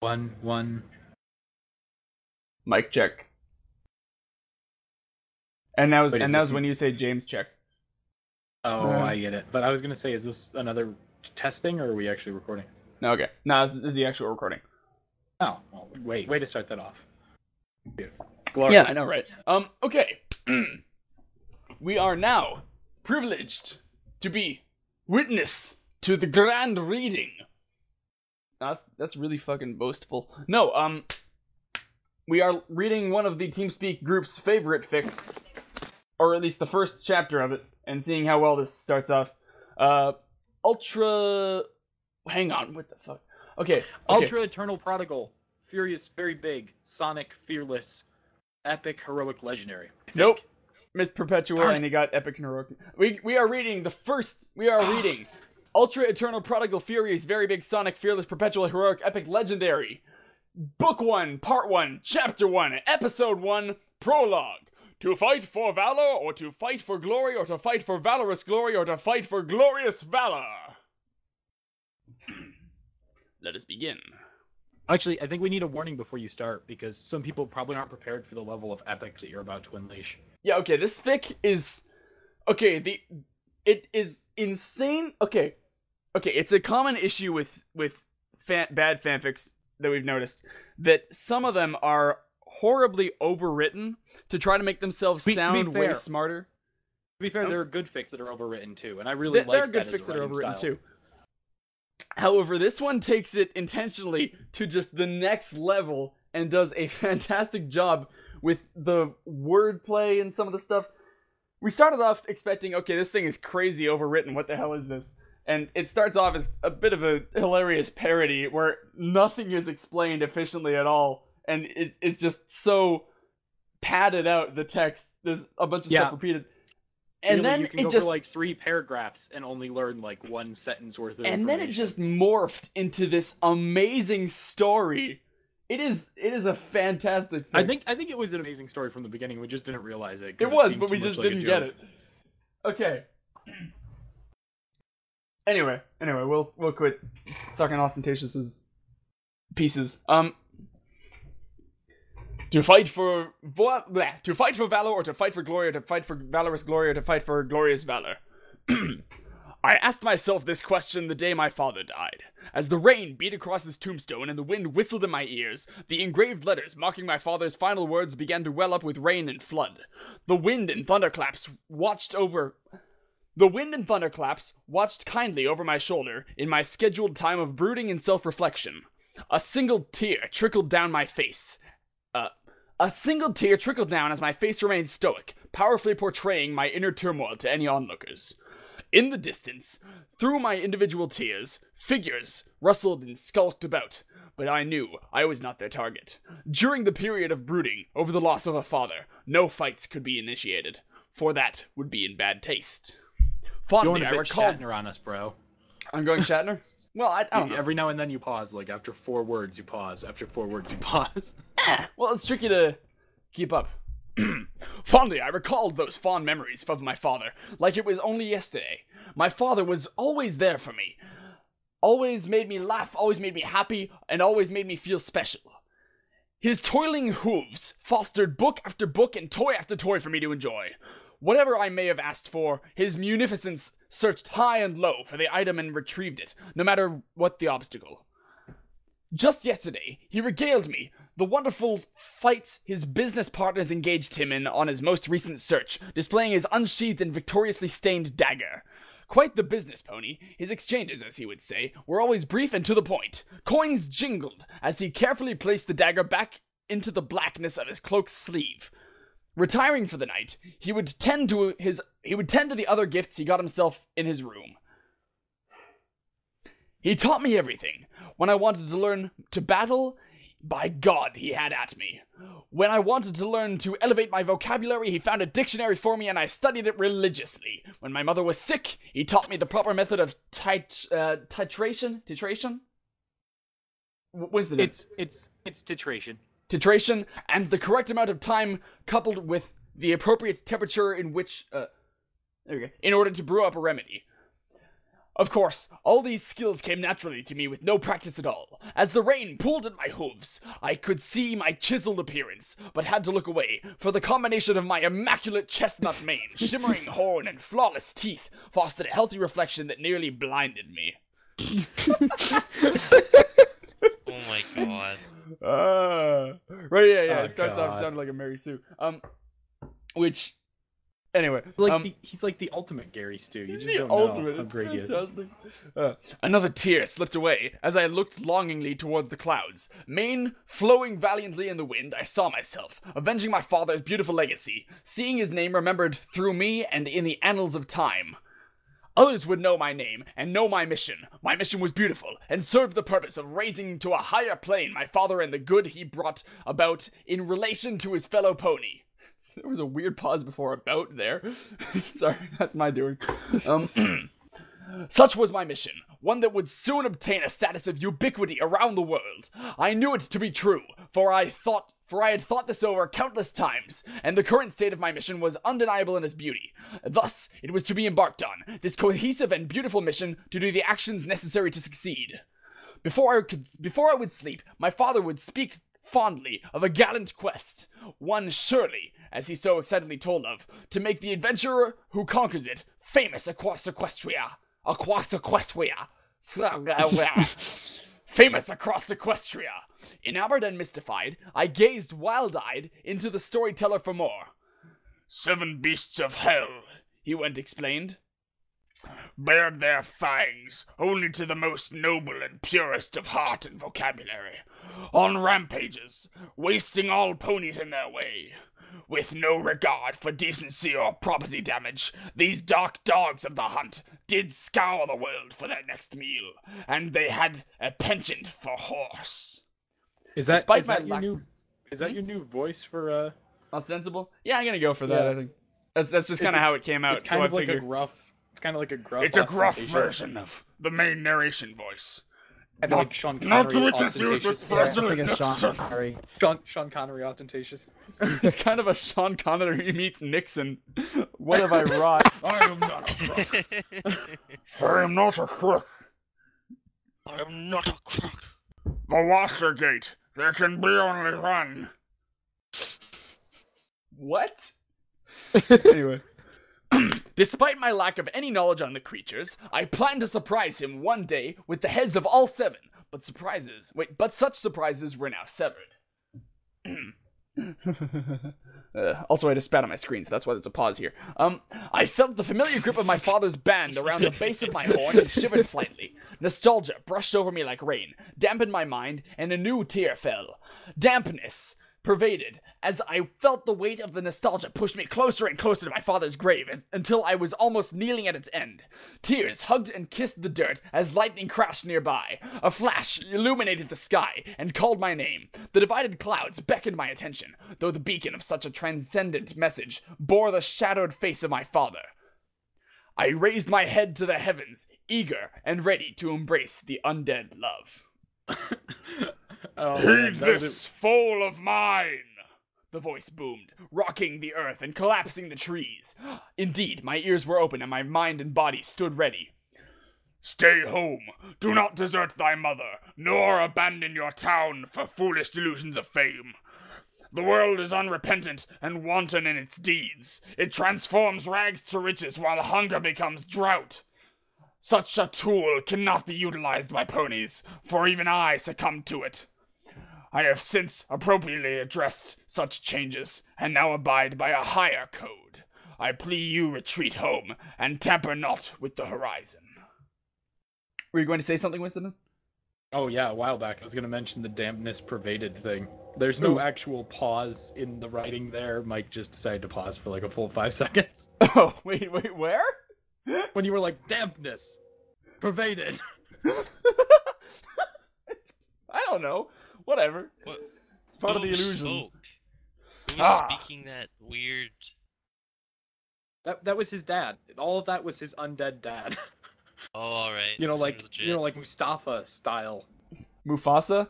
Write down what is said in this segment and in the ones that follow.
1. Mic check. And that was Wait, is this- when you say James check. Oh, I get it. But I was gonna say, is this another testing, or are we actually recording? No, okay. No, this is the actual recording. Oh, well, way to start that off. Beautiful. Glorious. Yeah, I know, right? Okay. We are now privileged to be witness to the grand reading. That's really fucking boastful. No, we are reading one of the Teamspeak group's favorite fics, or at least the first chapter of it, and seeing how well this starts off. Ultra... Hang on, what the fuck? Okay. Ultra Eternal Prodigal. Furious, very big. Sonic, fearless. Epic, heroic, legendary. Nope. Missed Perpetual, and he got epic and heroic. We are reading Ultra Eternal Prodigal, Furious, Very Big, Sonic, Fearless, Perpetual, Heroic, Epic, Legendary. Book 1, Part 1, Chapter 1, Episode 1, Prologue. To fight for valor, or to fight for glory, or to fight for valorous glory, or to fight for glorious valor. Let us begin. Actually, I think we need a warning before you start, because some people probably aren't prepared for the level of epics that you're about to unleash. Yeah, okay, this fic is... Okay, it is insane... Okay, it's a common issue with bad fanfics that we've noticed, that some of them are horribly overwritten to try to make themselves sound way smarter. To be fair, there are good fics that are overwritten too, and I really like that. There are good fics that are overwritten too. However, this one takes it intentionally to just the next level and does a fantastic job with the wordplay and some of the stuff. We started off expecting, okay, this thing is crazy overwritten, what the hell is this? And it starts off as a bit of a hilarious parody where nothing is explained efficiently at all, and it's just so padded out, the text. There's a bunch of stuff repeated. And really, then you can it go just for like 3 paragraphs and only learn like 1 sentence worth of and then it just morphed into this amazing story. It is a fantastic thing. I think it was an amazing story from the beginning. We just didn't realize it. It was, but we just didn't get it. Okay. Anyway, we'll quit sucking Ostentatious' pieces. To fight for valor, or to fight for glory, or to fight for valorous glory, or to fight for glorious valor. I asked myself this question the day my father died. As the rain beat across his tombstone and the wind whistled in my ears, the engraved letters marking my father's final words began to well up with rain and flood. The wind and thunderclaps watched kindly over my shoulder in my scheduled time of brooding and self-reflection. A single tear trickled down my face. As my face remained stoic, powerfully portraying my inner turmoil to any onlookers. In the distance, through my individual tears, figures rustled and skulked about, but I knew I was not their target. During the period of brooding over the loss of a father, no fights could be initiated, for that would be in bad taste. Fondly, I recall... Shatner on us, bro. I'm going Shatner? Well, I don't know. Every now and then you pause, like after 4 words you pause, after 4 words you pause. Well, it's tricky to keep up. Fondly, I recalled those fond memories of my father, like it was only yesterday. My father was always there for me. Always made me laugh, always made me happy, and always made me feel special. His toiling hooves fostered book after book and toy after toy for me to enjoy. Whatever I may have asked for, his munificence searched high and low for the item and retrieved it, no matter what the obstacle. Just yesterday, he regaled me the wonderful fights his business partners engaged him in on his most recent search, displaying his unsheathed and victoriously stained dagger. Quite the business pony, his exchanges, as he would say, were always brief and to the point. Coins jingled as he carefully placed the dagger back into the blackness of his cloak's sleeve. Retiring for the night, he would tend to the other gifts he got himself in his room. He taught me everything. When I wanted to learn to battle, by God, he had at me. When I wanted to learn to elevate my vocabulary, he found a dictionary for me and I studied it religiously. When my mother was sick, he taught me the proper method of titration? Titration? What is it? It's titration. Titration, and the correct amount of time coupled with the appropriate temperature in which, there we go, in order to brew up a remedy. Of course, all these skills came naturally to me with no practice at all. As the rain pulled at my hooves, I could see my chiseled appearance, but had to look away, for the combination of my immaculate chestnut mane, shimmering horn, and flawless teeth fostered a healthy reflection that nearly blinded me. Oh my god. Right, yeah, Oh, it starts off God. sounding like a Mary Sue. Which... Anyway, He's like the ultimate Gary Stu. You just the don't ultimate. know how It's great he is. fantastic. Another tear slipped away as I looked longingly toward the clouds. Mane flowing valiantly in the wind, I saw myself, avenging my father's beautiful legacy, seeing his name remembered through me and in the annals of time. Others would know my name and know my mission. My mission was beautiful and served the purpose of raising to a higher plane my father and the good he brought about in relation to his fellow pony. There was a weird pause before about there. Sorry, that's my doing. Such was my mission, one that would soon obtain a status of ubiquity around the world. I knew it to be true, for I had thought this over countless times, and the current state of my mission was undeniable in its beauty. Thus, it was to be embarked on, this cohesive and beautiful mission to do the actions necessary to succeed. Before I would sleep, my father would speak fondly of a gallant quest, one surely, as he so excitedly told of, to make the adventurer who conquers it famous across Equestria. Famous across Equestria. Enamored and mystified, I gazed wild-eyed into the storyteller for more. 7 beasts of hell, he went explained, bared their fangs only to the most noble and purest of heart and vocabulary, on rampages, wasting all ponies in their way. With no regard for decency or property damage, these dark dogs of the hunt did scour the world for their next meal, and they had a penchant for horse. Is that Despite is my that your lack- new? Is that your new voice for Ostensible? Yeah, I'm gonna go for that, Yeah. I think. That's just kind of how it came out, It's kind so of I like figured. a gruff. It's kind of like a gruff. It's a gruff ostentatious. version of the main narration voice. And like Sean Not to Connery be confused ostentatious. with Yeah, just like a Sean Connery. Sean Connery ostentatious. It's kind of a Sean Connery meets Nixon. What have I wrought? I am not a crook. I am not a crook. I'm not a crook. The Wassergate. There can be only one. What? Anyway. Despite my lack of any knowledge on the creatures, I planned to surprise him one day with the heads of all 7. But such surprises were now severed. Also, I just spat on my screen, so that's why there's a pause here. I felt the familiar grip of my father's band around the base of my horn and shivered slightly. Nostalgia brushed over me like rain, dampened my mind, and a new tear fell. Dampness pervaded as I felt the weight of the nostalgia push me closer and closer to my father's grave until I was almost kneeling at its end. Tears hugged and kissed the dirt as lightning crashed nearby. A flash illuminated the sky and called my name. The divided clouds beckoned my attention, though the beacon of such a transcendent message bore the shadowed face of my father. I raised my head to the heavens, eager and ready to embrace the undead love. Heed this, foal of mine! The voice boomed, rocking the earth and collapsing the trees. Indeed, my ears were open and my mind and body stood ready. Stay home. Do not desert thy mother, nor abandon your town for foolish delusions of fame. The world is unrepentant and wanton in its deeds. It transforms rags to riches while hunger becomes drought. Such a tool cannot be utilized by ponies, for even I succumbed to it. I have since appropriately addressed such changes, and now abide by a higher code. I plea you retreat home, and tamper not with the horizon. Were you going to say something, Winston? Oh yeah, a while back I was going to mention the dampness pervaded thing. There's no actual pause in the writing there. Mike just decided to pause for like a full 5 seconds. Oh, wait, where? When you were like, dampness pervaded. I don't know. Whatever. What? It's part of Who the illusion. spoke? Who was Ah. speaking that weird? That was his dad. All of that was his undead dad. Oh, all right. You know, Seems like legit. like Mustafa style. Mufasa?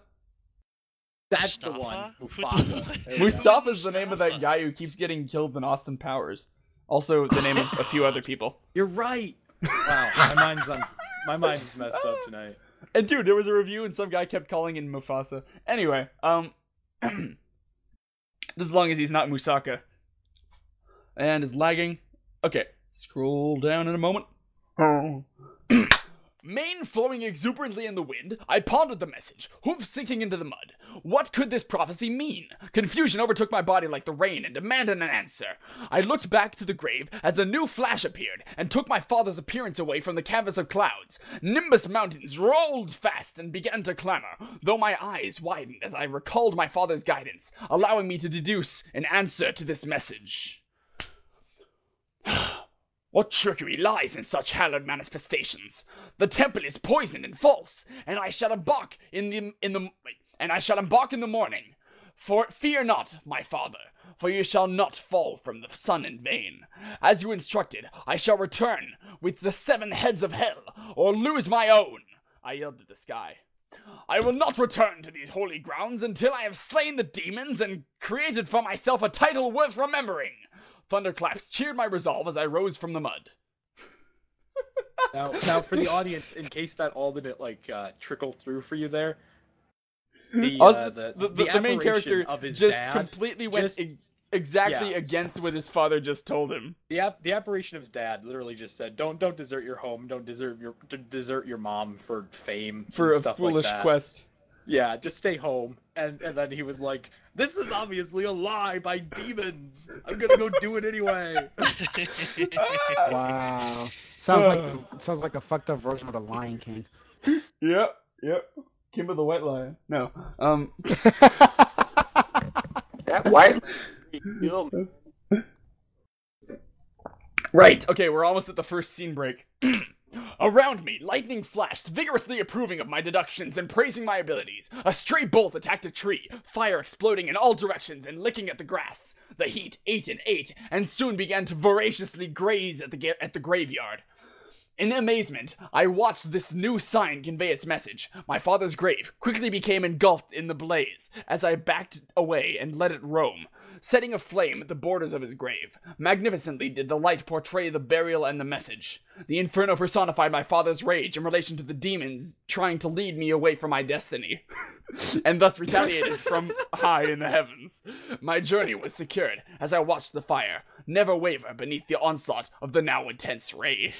That's the one. Mustafa? Mufasa. There we go. Mustafa's the name of that guy who keeps getting killed in Austin Powers. Also the name of a few other people. You're right. Wow, my mind's on My mind's messed up tonight. And dude, there was a review and some guy kept calling in Mufasa. Anyway, just as long as he's not Musaka. And is lagging. Okay, scroll down in a moment. Mane flowing exuberantly in the wind, I pondered the message, hooves sinking into the mud. What could this prophecy mean? Confusion overtook my body like the rain and demanded an answer. I looked back to the grave as a new flash appeared and took my father's appearance away from the canvas of clouds. Nimbus mountains rolled fast and began to clamor, though my eyes widened as I recalled my father's guidance, allowing me to deduce an answer to this message. What trickery lies in such hallowed manifestations? The temple is poisoned and false, and I shall embark in the morning. For fear not, my father, for you shall not fall from the sun in vain. As you instructed, I shall return with the 7 heads of hell, or lose my own. I yelled to the sky. I will not return to these holy grounds until I have slain the demons and created for myself a title worth remembering. Thunderclaps cheered my resolve as I rose from the mud. Now for the audience, in case that all didn't trickle through for you there, the main character of his just dad completely went exactly against what his father just told him. The apparition of his dad literally just said, "Don't desert your home. Don't desert your mom for fame for and a stuff foolish like that. quest." Yeah, just stay home." And then he was like, "This is obviously a lie by demons. I'm gonna go do it anyway." Wow. Sounds like a fucked up version of the Lion King. Yep. Kimba the White Lion. No. That white. Right. Okay, we're almost at the first scene break. Around me, lightning flashed, vigorously approving of my deductions and praising my abilities. A stray bolt attacked a tree, fire exploding in all directions and licking at the grass. The heat ate and ate, and soon began to voraciously graze at the graveyard. In amazement, I watched this new sign convey its message. My father's grave quickly became engulfed in the blaze as I backed away and let it roam, setting aflame the borders of his grave. Magnificently did the light portray the burial and the message. The inferno personified my father's rage in relation to the demons trying to lead me away from my destiny, and thus retaliated from high in the heavens. My journey was secured as I watched the fire never waver beneath the onslaught of the now intense ray.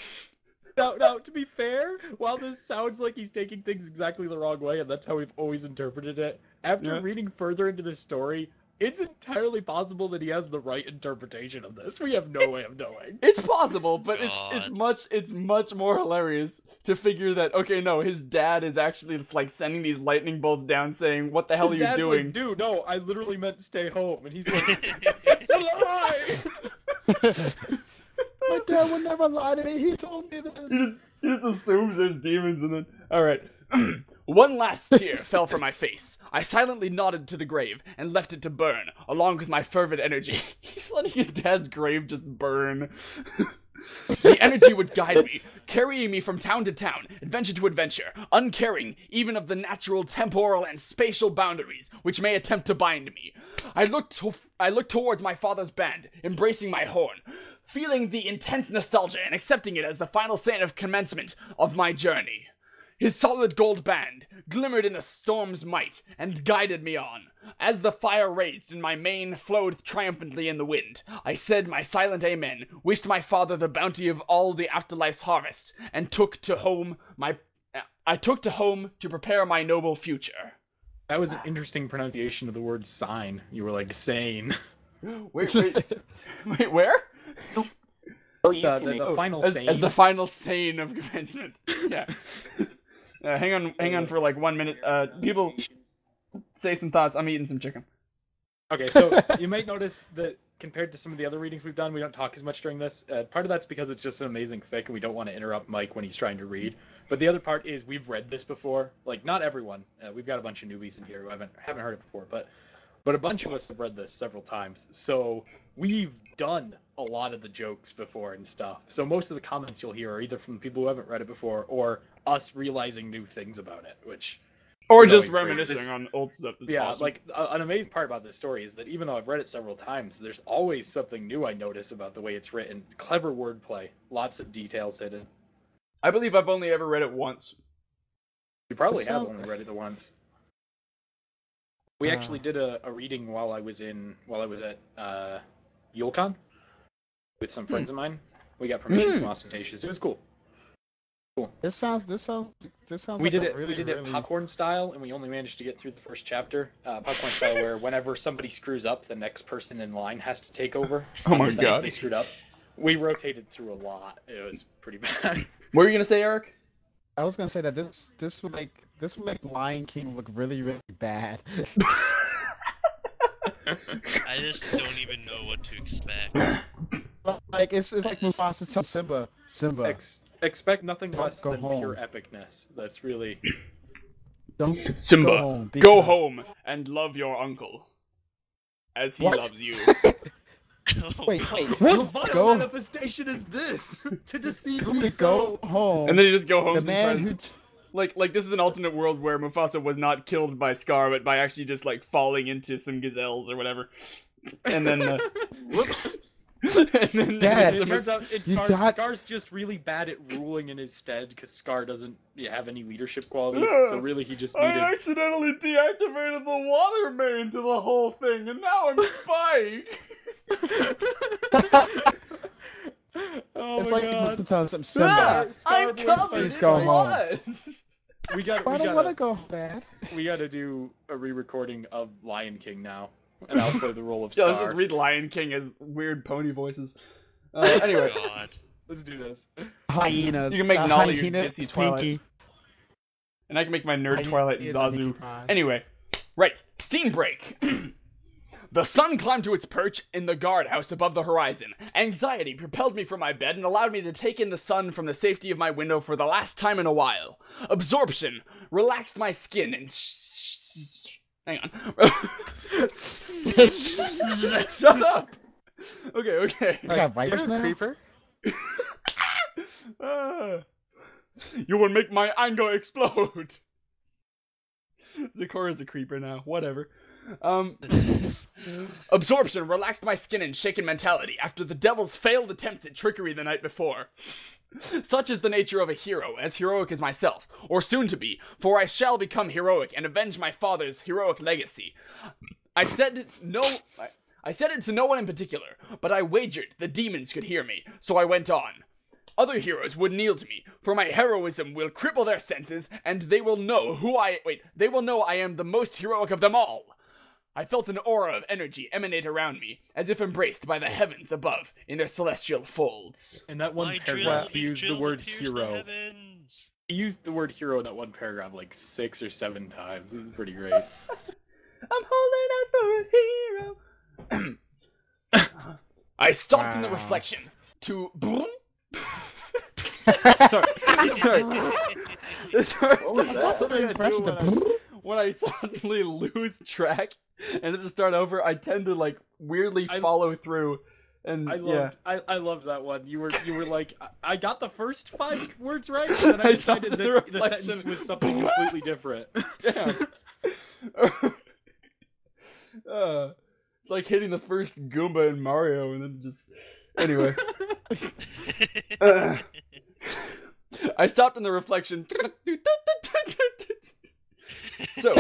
Now, to be fair, while this sounds like he's taking things exactly the wrong way, and that's how we've always interpreted it, after reading further into this story, it's entirely possible that he has the right interpretation of this. We have no way of knowing. It's possible, but it's much more hilarious to figure that, okay, no, his dad is actually just like sending these lightning bolts down saying, "What the hell are you doing?" Like, "Dude, no, I literally meant to stay home." And he's like, "It's a lie!" My dad would never lie to me. He told me this. He just assumes there's demons and then... Alright. One last tear fell from my face. I silently nodded to the grave and left it to burn, along with my fervent energy. He's letting his dad's grave just burn. The energy would guide me, carrying me from town to town, adventure to adventure, uncaring even of the natural, temporal, and spatial boundaries which may attempt to bind me. I looked towards my father's band, embracing my horn, feeling the intense nostalgia and accepting it as the final sign of commencement of my journey. His solid gold band glimmered in the storm's might and guided me on. As the fire raged and my mane flowed triumphantly in the wind, I said my silent amen, wished my father the bounty of all the afterlife's harvest, and took to home to prepare my noble future. That was an interesting pronunciation of the word sign. You were like, sane. Wait, where? The final sane. As the final sane of commencement. Yeah. Hang on for like 1 minute. People, say some thoughts. I'm eating some chicken. Okay, so you might notice that compared to some of the other readings we've done, we don't talk as much during this. Part of that's because it's just an amazing fic, and we don't want to interrupt Mike when he's trying to read. But the other part is we've read this before. Like, not everyone. We've got a bunch of newbies in here who haven't heard it before, but a bunch of us have read this several times. So we've done a lot of the jokes before and stuff. So most of the comments you'll hear are either from people who haven't read it before or us realizing new things about it, which... Or just reminiscing on old stuff. That's awesome. Like, an amazing part about this story is that even though I've read it several times, there's always something new I notice about the way it's written. Clever wordplay. Lots of details hidden. I believe I've only ever read it once. We probably This have sounds- only read it the once. We actually did a reading while I was at Yulcon with some friends of mine. We got permission from Ostentatious. It was cool. This sounds We like did a it. really, We did it really... popcorn style, and we only managed to get through the first chapter. Popcorn style, where whenever somebody screws up, the next person in line has to take over. Oh my the sentence God. They screwed up. We rotated through a lot. It was pretty bad. What were you gonna say, Eric? I was gonna say that this would make Lion King look really, really bad. I just don't even know what to expect. Like it's like Mufasa tells Simba, Expect nothing Don't less go than home. pure epicness. That's really. don't Simba, go home. go because- home and love your uncle, as he What? loves you. Wait, What Go- manifestation is this? To deceive to go home. And then you just go home. the and man try who to- like this is an alternate world where Mufasa was not killed by Scar, but by actually just like falling into some gazelles or whatever. And then, Whoops. and then Dad, It Simba's- turns out You Scar's, got- Scar's just really bad at ruling in his stead because Scar doesn't have any leadership qualities. So really, he just I needed. accidentally deactivated the water main to the whole thing, and now I'm spying. Oh it's my like god! Mufasa tells him Simba. Ah, Scar I'm boys covered Please in go home. blood. We got. I We don't want to got. go bad. We got to do a re-recording of Lion King now, and I'll play the role of Yeah, Scar. let's just read Lion King as weird pony voices. Anyway, God. Let's do this. Hyenas. You can make Nolly your hyenas, ditzy Twilight. Pinky. and I can make my nerd Hyenas, Twilight Pinkie Zazu. Pie. Anyway, right, scene break. The sun climbed to its perch in the guardhouse above the horizon. Anxiety propelled me from my bed and allowed me to take in the sun from the safety of my window for the last time in a while. Absorption relaxed my skin and hang on. Shut up. Okay. I got vipers now. Creeper. You will make my anger explode. Zikora's a creeper now. Whatever. Absorption relaxed my skin and shaken mentality after the devil's failed attempts at trickery the night before. Such is the nature of a hero, as heroic as myself, or soon to be, for I shall become heroic and avenge my father's heroic legacy. I said it to no one in particular, but I wagered the demons could hear me, so I went on. Other heroes would kneel to me, for my heroism will cripple their senses, and they will know I am the most heroic of them all. I felt an aura of energy emanate around me, as if embraced by the heavens above in their celestial folds. In that one My paragraph, drill- he used the drill word pierce the hero. heavens. He used the word hero in that one paragraph like 6 or 7 times. This is pretty great. I'm holding out for a hero. I stopped in the Wow. reflection to. Sorry. That's something I do when I suddenly lose track and at the start over. I tend to like weirdly follow through. And I loved that one. You were like, I got the first 5 words right, and then I I decided stopped the that the reflection. sentence was something completely different. Damn. It's like hitting the first Goomba in Mario and then just. Anyway. I stopped in the reflection. So.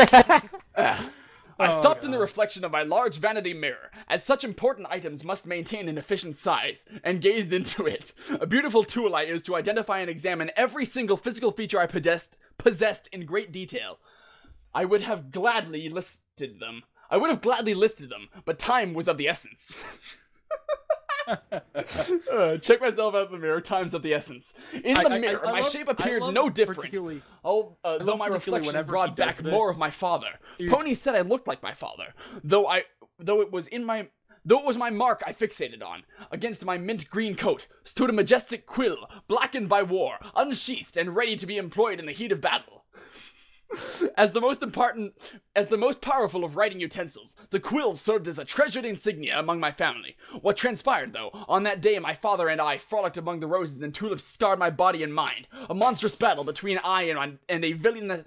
I stopped in the reflection of my large vanity mirror, as such important items must maintain an efficient size, and gazed into it. A beautiful tool I used to identify and examine every single physical feature I possessed in great detail. I would have gladly listed them, but time was of the essence. Check myself out in the mirror, time's of the essence. In the mirror, my shape appeared no different. Though my reflection brought back more of my father. Pony said I looked like my father, though it was my mark I fixated on. Against my mint green coat stood a majestic quill, blackened by war, unsheathed and ready to be employed in the heat of battle. As the most powerful of writing utensils, the quill served as a treasured insignia among my family. What transpired, though, on that day my father and I frolicked among the roses and tulips scarred my body and mind. A monstrous battle between I and a villainous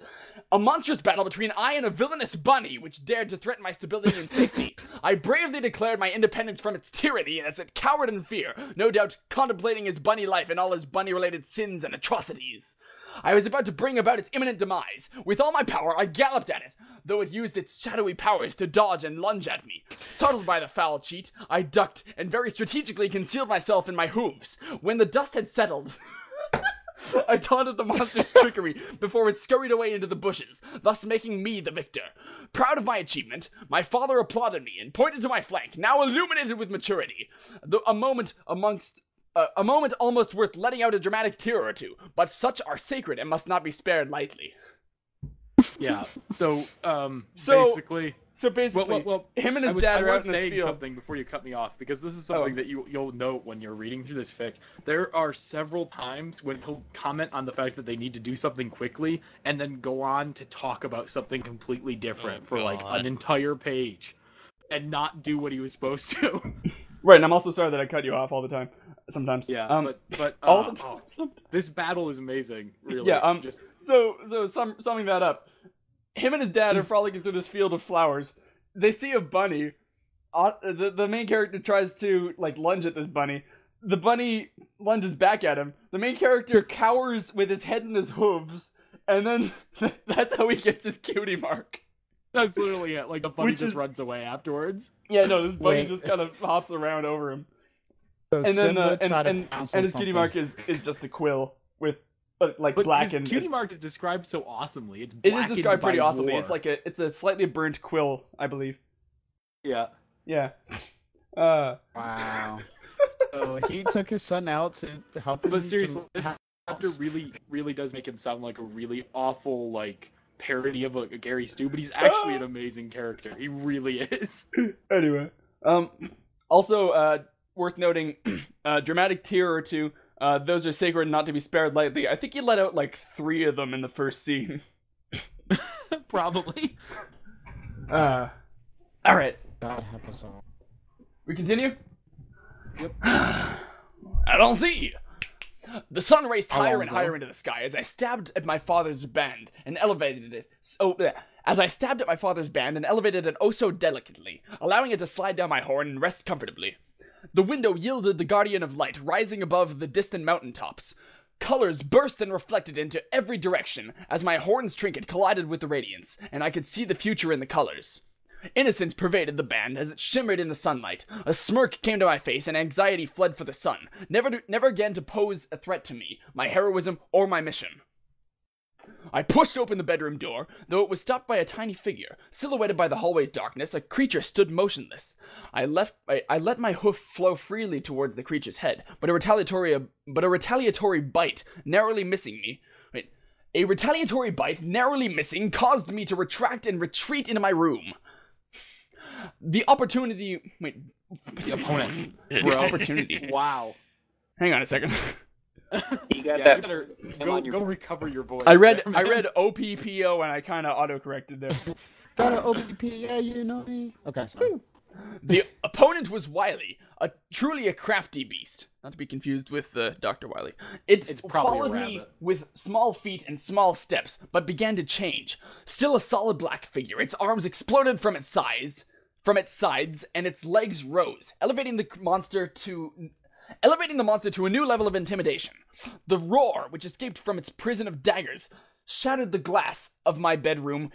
A monstrous battle between I and a villainous bunny, which dared to threaten my stability and safety. I bravely declared my independence from its tyranny as it cowered in fear, no doubt contemplating his bunny life and all his bunny-related sins and atrocities. I was about to bring about its imminent demise. With all my power, I galloped at it, though it used its shadowy powers to dodge and lunge at me. Startled by the foul cheat, I ducked and very strategically concealed myself in my hooves. When the dust had settled... I taunted the monster's trickery before it scurried away into the bushes, thus making me the victor. Proud of my achievement, my father applauded me and pointed to my flank, now illuminated with maturity. A moment almost worth letting out a dramatic tear or two, but such are sacred and must not be spared lightly. Yeah. So basically, well, him and his dad are out in this saying field. something before you cut me off, because this is something that you'll note when you're reading through this fic. There are several times when he'll comment on the fact that they need to do something quickly, and then go on to talk about something completely different for like an entire page, and not do what he was supposed to. Right, and I'm also sorry that I cut you off all the time. Sometimes. Yeah, but all the time. This battle is amazing. Really. Yeah. So summing that up, him and his dad are frolicking through this field of flowers. They see a bunny. The main character tries to like lunge at this bunny. The bunny lunges back at him. The main character cowers with his head in his hooves, and then that's how he gets his cutie mark. That's literally it. Like the bunny just runs away afterwards. Yeah, no, this bunny just kind of hops around over him. So And then and his cutie mark is just a quill with like black and cutie mark is described so awesomely. It is described pretty awesomely. It's like it's a slightly burnt quill, I believe. Yeah. Yeah. Wow. So he took his son out to help him. But seriously, this chapter really does make him sound like a really awful like parody of a Gary Stu, but he's actually an amazing character. He really is. Anyway, also worth noting, dramatic tear or two. Those are sacred and not to be spared lightly. I think he let out like 3 of them in the first scene. Probably. All right. God help us all. We continue? Yep. I don't see. The sun raced higher and higher into the sky as I stabbed at my father's band and elevated it. As I stabbed at my father's band and elevated it oh so delicately, allowing it to slide down my horn and rest comfortably. The window yielded the guardian of light, rising above the distant mountaintops. Colors burst and reflected into every direction as my horn's trinket collided with the radiance, and I could see the future in the colors. Innocence pervaded the band as it shimmered in the sunlight. A smirk came to my face and anxiety fled for the sun, never again to pose a threat to me, my heroism, or my mission. I pushed open the bedroom door, though it was stopped by a tiny figure. Silhouetted by the hallway's darkness, a creature stood motionless. I let my hoof flow freely towards the creature's head, but a retaliatory bite, narrowly missing me. A retaliatory bite, narrowly missing, caused me to retract and retreat into my room. The opportunity... The opponent. The opportunity. Wow. Hang on a second. You got Yeah, that. you better go recover your voice. I read there, man. OPPO and I kind of auto-corrected there. Got an OBP, yeah, you know me. Okay, sorry. The opponent was Wily, truly a crafty beast. Not to be confused with Dr. Wily. It's probably a followed me rabbit. with small feet and small steps, but began to change. Still a solid black figure, its arms exploded from its sides, and its legs rose, elevating the monster to a new level of intimidation. The roar, which escaped from its prison of daggers, shattered the glass of my bedroom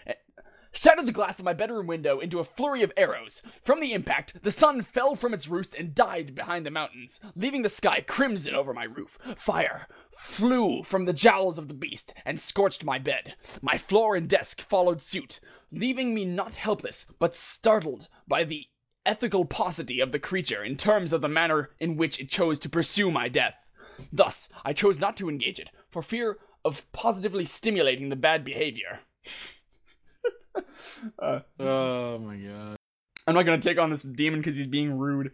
window into a flurry of arrows. From the impact, the sun fell from its roost and died behind the mountains, leaving the sky crimson over my roof. Fire flew from the jowls of the beast and scorched my bed. My floor and desk followed suit, leaving me not helpless, but startled by the ethical paucity of the creature in terms of the manner in which it chose to pursue my death. Thus, I chose not to engage it, for fear of positively stimulating the bad behavior. Oh my god. I'm not gonna take on this demon because he's being rude.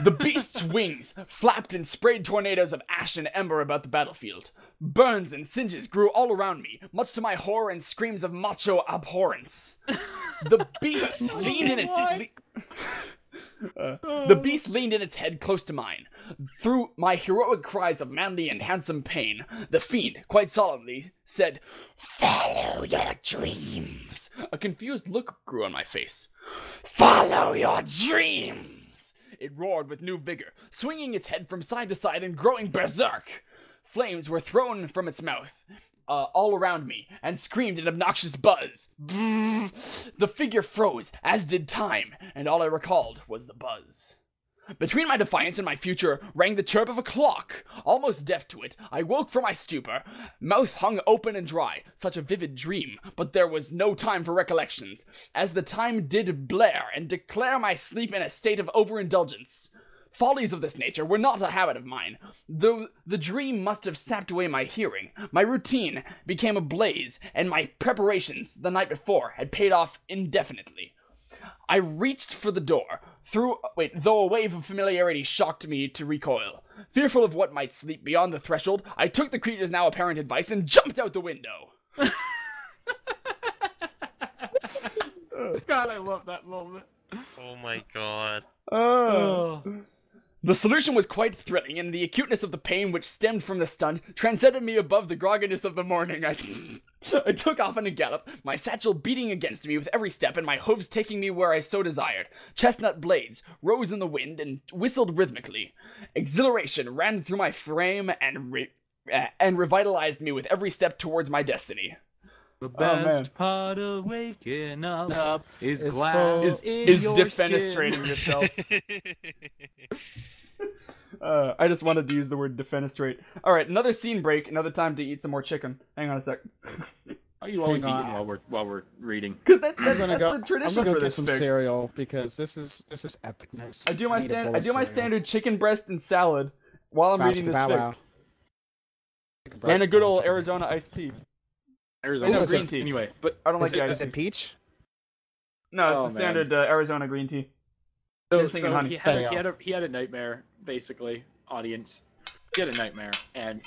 The beast's wings flapped and sprayed tornadoes of ash and ember about the battlefield. Burns and singes grew all around me, much to my horror and screams of macho abhorrence. The beast leaned in its... The beast leaned in its head close to mine. Through my heroic cries of manly and handsome pain, the fiend, quite solemnly, said, "Follow your dreams." A confused look grew on my face. "Follow your dreams!" It roared with new vigor, swinging its head from side to side and growing berserk. Flames were thrown from its mouth all around me, and screamed an obnoxious buzz. The figure froze, as did time, and all I recalled was the buzz. Between my defiance and my future rang the chirp of a clock. Almost deaf to it, I woke from my stupor, mouth hung open and dry, such a vivid dream, but there was no time for recollections, as the time did blare and declare my sleep in a state of overindulgence. Follies of this nature were not a habit of mine, though the dream must have sapped away my hearing. My routine became ablaze, and my preparations the night before had paid off indefinitely. I reached for the door, though a wave of familiarity shocked me to recoil. Fearful of what might sleep beyond the threshold, I took the creature's now apparent advice and jumped out the window. God, I love that moment. Oh my god. The solution was quite thrilling, and the acuteness of the pain which stemmed from the stunt transcended me above the grogginess of the morning. I took off in a gallop, my satchel beating against me with every step, and my hooves taking me where I so desired. Chestnut blades rose in the wind and whistled rhythmically. Exhilaration ran through my frame and revitalized me with every step towards my destiny. The best part of waking up is is glass full- Is your defenestrating skin. yourself. I just wanted to use the word defenestrate. Alright, another scene break, another time to eat some more chicken. Hang on a sec. Are you always Hang on. eating while we're reading? Because that's I'm gonna go. the I'm tradition gonna go for get this some fic. cereal because this is epicness. I do my need a bowl of cereal. standard chicken breast and salad while I'm Bow, reading this bow, fic. wow. And a good old Arizona iced tea. Arizona no, is green it- tea. Anyway, but I don't like Is the it, iced is tea. it peach? No, it's Oh, the standard Arizona green tea. Ginseng and honey. he had a nightmare, basically. Audience, he had a nightmare, and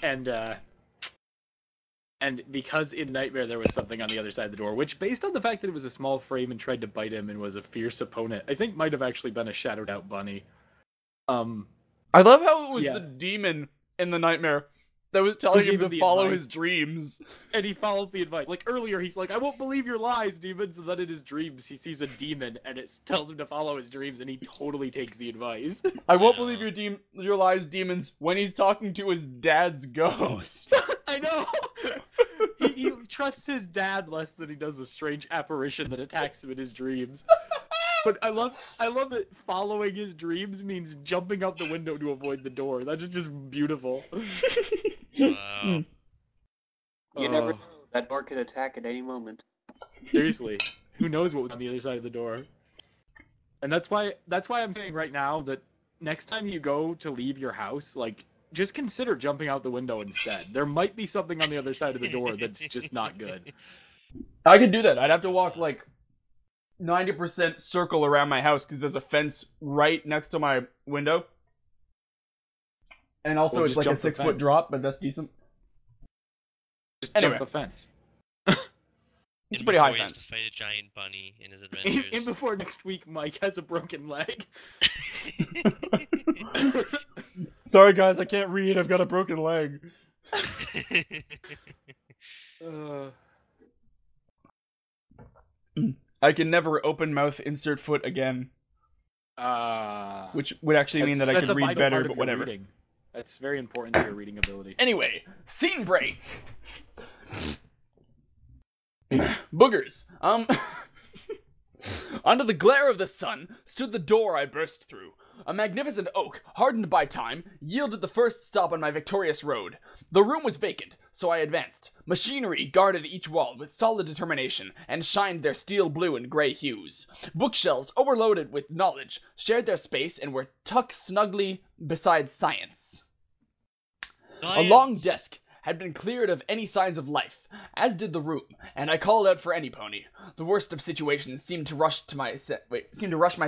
because in nightmare there was something on the other side of the door, which, based on the fact that it was a small frame and tried to bite him and was a fierce opponent, I think might have actually been a shadowed out bunny. I love how it was Yeah. the demon in the nightmare that was telling him gave him to the follow advice. his dreams. And he follows the advice. Like earlier, he's like, "I won't believe your lies, demons." And then in his dreams, he sees a demon, and it tells him to follow his dreams, and he totally takes the advice. I won't believe your lies, demons, when he's talking to his dad's ghost. I know. he trusts his dad less than he does a strange apparition that attacks him in his dreams. But I love that following his dreams means jumping out the window to avoid the door. That's just beautiful. Wow. You never know. That door could attack at any moment. Seriously, who knows what was on the other side of the door? And that's why I'm saying right now that next time you go to leave your house, like, just consider jumping out the window instead. There might be something on the other side of the door that's just not good. I could do that. I'd have to walk like 90% circle around my house because there's a fence right next to my window. And also Well, it's just like a jump the 6-foot fence. drop, but that's decent. Just Anyway. jump the fence. It's a pretty high Before he fence. has to fight a giant bunny in his In adventures. before next week, Mike has a broken leg. Sorry guys, I can't read. I've got a broken leg. I can never open mouth insert foot again. Which would actually mean that I that's could a read vital better, part of but your whatever. reading. That's very important to your reading ability. Anyway, scene break. Boogers. Under the glare of the sun stood the door I burst through. A magnificent oak, hardened by time, yielded the first stop on my victorious road. The room was vacant, so I advanced. Machinery guarded each wall with solid determination, and shined their steel blue and gray hues. Bookshelves, overloaded with knowledge, shared their space and were tucked snugly beside science. A long desk had been cleared of any signs of life, as did the room, and I called out for any pony. The worst of situations seemed to rush my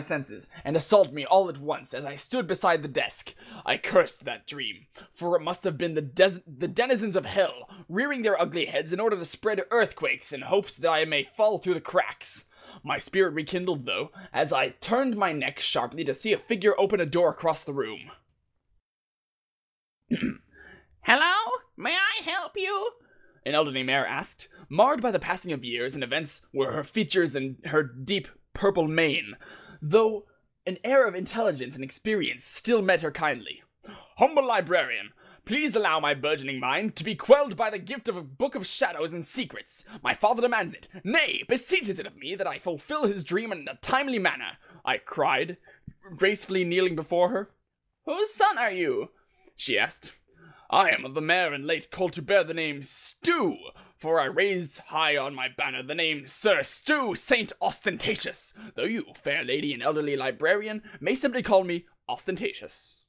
senses and assault me all at once as I stood beside the desk. I cursed that dream, for it must have been the denizens of hell, rearing their ugly heads in order to spread earthquakes in hopes that I may fall through the cracks. My spirit rekindled, though, as I turned my neck sharply to see a figure open a door across the room. "Hello? May I help you?" an elderly mare asked, marred by the passing of years and events were her features and her deep purple mane, though an air of intelligence and experience still met her kindly. "Humble librarian, please allow my burgeoning mind to be quelled by the gift of a book of shadows and secrets. My father demands it, nay, beseeches it of me that I fulfill his dream in a timely manner," I cried, gracefully kneeling before her. "Whose son are you?" she asked. "I am of the mare and late colt to bear the name Stew, for I raise high on my banner the name Sir Stew Saint Ostentatious, though you, fair lady and elderly librarian, may simply call me Ostentatious."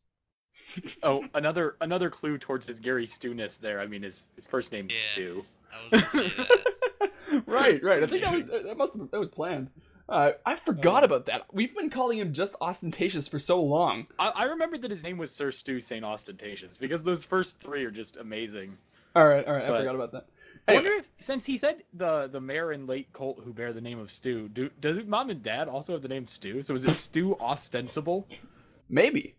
Oh, another clue towards his Gary Stewness there. I mean, his first name's Stu. I was gonna say that. Right. I think that was planned. I forgot about that. We've been calling him just Ostentatious for so long. I remember that his name was Sir Stu St. Ostentatious, because those first three are just amazing. All right, I forgot about that. I Anyway. wonder if, since he said the mare and late colt who bear the name of Stu, does mom and dad also have the name Stu? So is it Stu Ostensible? Maybe.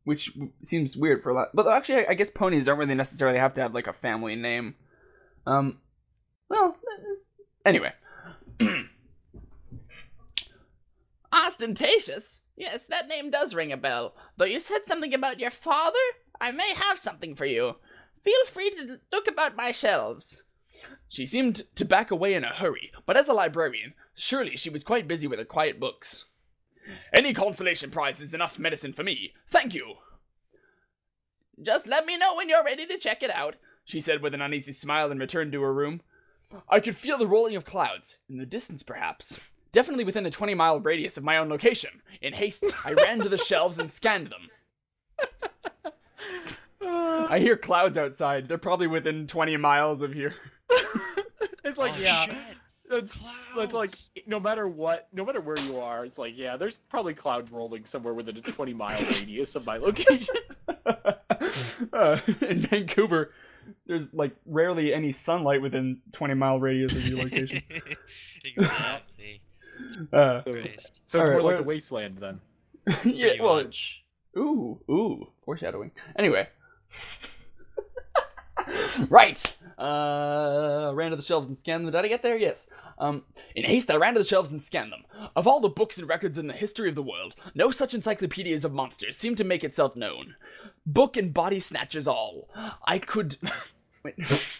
Which seems weird for a lot. But actually, I guess ponies don't really necessarily have to have, like, a family name. Anyway. Ostentatious? Yes, that name does ring a bell. Though you said something about your father, I may have something for you. Feel free to look about my shelves. She seemed to back away in a hurry, but as a librarian, surely she was quite busy with her quiet books. "Any consolation prize is enough medicine for me. Thank you." "Just let me know when you're ready to check it out," she said with an uneasy smile and returned to her room. I could feel the rolling of clouds, in the distance perhaps. Definitely within a 20-mile radius of my own location. In haste, I ran to the shelves and scanned them. I hear clouds outside. They're probably within 20 miles of here. It's like, Shit. that's like, no matter where you are, it's like, yeah, there's probably clouds rolling somewhere within a 20-mile radius of my location. In Vancouver, there's like rarely any sunlight within 20-mile radius of your location. Exactly. So it's All right, more like a wasteland then. Yeah, Pretty well, much. ooh, foreshadowing. Anyway. Right. Ran to the shelves and scanned them. Did I get there? Yes. In haste, I ran to the shelves and scanned them. Of all the books and records in the history of the world, no such encyclopedias of monsters seemed to make itself known. Book and body snatchers all. I could... Wait,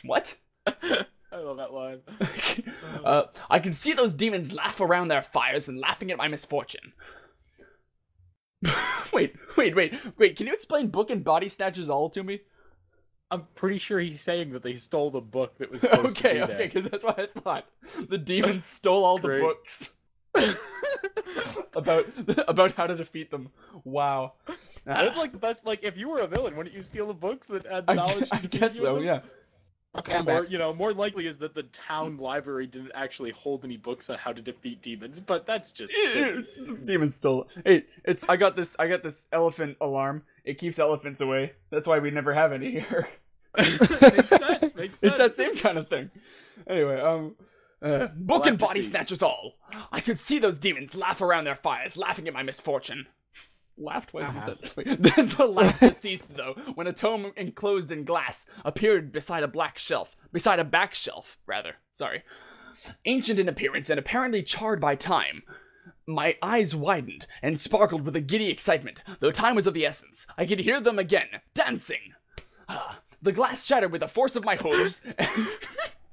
what? I love that line. I could see those demons laugh around their fires and laughing at my misfortune. Wait, can you explain book and body snatchers all to me? I'm pretty sure he's saying that they stole the book that was supposed to be there. Okay, because that's what I thought. The demons stole all the books about how to defeat them. Wow. That's like the best. Like, if you were a villain, wouldn't you steal the books that had the knowledge? I guess so. Yeah. Okay, I'm Or, back. more likely is that the town library didn't actually hold any books on how to defeat demons, but that's just silly. Demons stole. Hey, I got this elephant alarm. It keeps elephants away. That's why we never have any here. Makes sense. It's that same kind of thing. Anyway, book and body proceed. snatchers all. I could see those demons laugh around their fires, laughing at my misfortune. Laughed? Why is that? Wait. Then the laughter ceased, though, when a tome enclosed in glass appeared beside a back shelf. Sorry. Ancient in appearance and apparently charred by time. My eyes widened and sparkled with a giddy excitement, though time was of the essence. I could hear them again, dancing. The glass shattered with the force of my hooves, and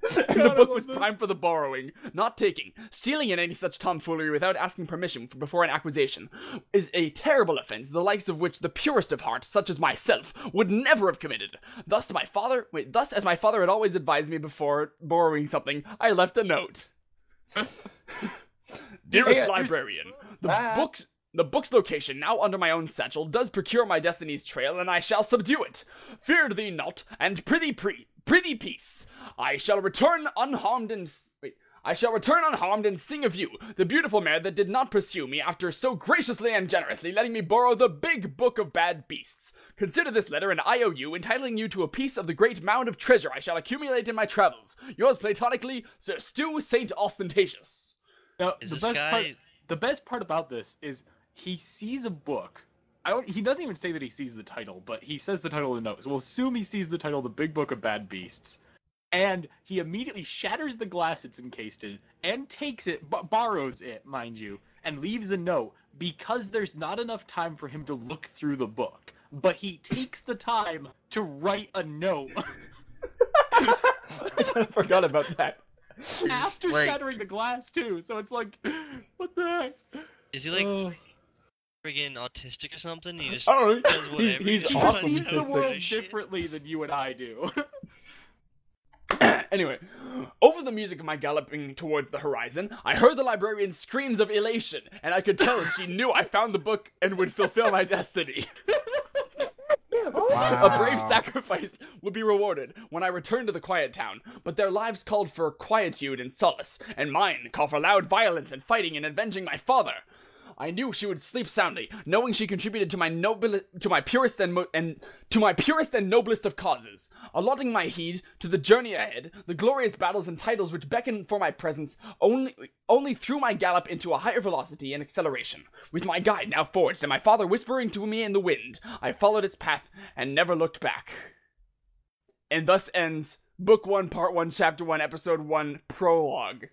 the book was primed for the borrowing, not taking. Stealing in any such tomfoolery without asking permission before an acquisition is a terrible offense, the likes of which the purest of heart, such as myself, would never have committed. Thus, as my father had always advised me before borrowing something, I left a note. Dearest librarian, the book's location, now under my own satchel, does procure my destiny's trail, and I shall subdue it. Fear thee not, and prithee peace. I shall return unharmed and sing of you, the beautiful mare that did not pursue me after so graciously and generously letting me borrow the big book of bad beasts. Consider this letter an IOU entitling you to a piece of the great mound of treasure I shall accumulate in my travels. Yours platonically, Sir Stew Saint Ostentatious. Now, Is this guy? the best part about this is he sees a book. He doesn't even say that he sees the title, but he says the title in the notes. We'll assume he sees the title, The Big Book of Bad Beasts. And he immediately shatters the glass it's encased in and takes it, borrows it, mind you, and leaves a note because there's not enough time for him to look through the book. But he takes the time to write a note. I kind of forgot about that. After Like- shattering the glass, too. So it's like, what the heck? Is he like friggin' autistic or something? He just Oh, does whatever. he's He awesome sees the autistic. world differently than you and I do. Anyway, over the music of my galloping towards the horizon, I heard the librarian's screams of elation, and I could tell she knew I found the book and would fulfill my destiny. A brave sacrifice would be rewarded when I returned to the quiet town, but their lives called for quietude and solace, and mine called for loud violence and fighting and avenging my father. I knew she would sleep soundly, knowing she contributed to my purest and noblest of causes, allotting my heed to the journey ahead, the glorious battles and titles which beckon for my presence only through my gallop into a higher velocity and acceleration. With my guide now forged and my father whispering to me in the wind, I followed its path and never looked back. And thus ends Book 1, Part 1, Chapter 1, Episode 1, Prologue.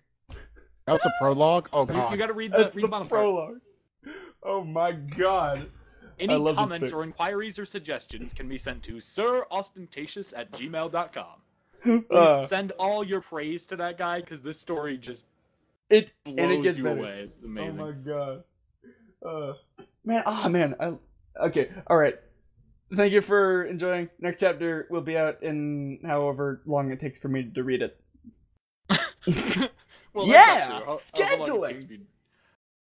That was a prologue? Oh, God. You gotta read That's the the bottom part. prologue. Oh my god. Any I love this comments fic. or inquiries or suggestions can be sent to sirostentatious@gmail.com. Please send all your praise to that guy, because this story just It blows gets you better. away. It's amazing. Oh my god. Man. Okay, alright. Thank you for enjoying. Next chapter will be out in however long it takes for me to read it. Well, that's not Yeah! true. How long it Scheduling! takes me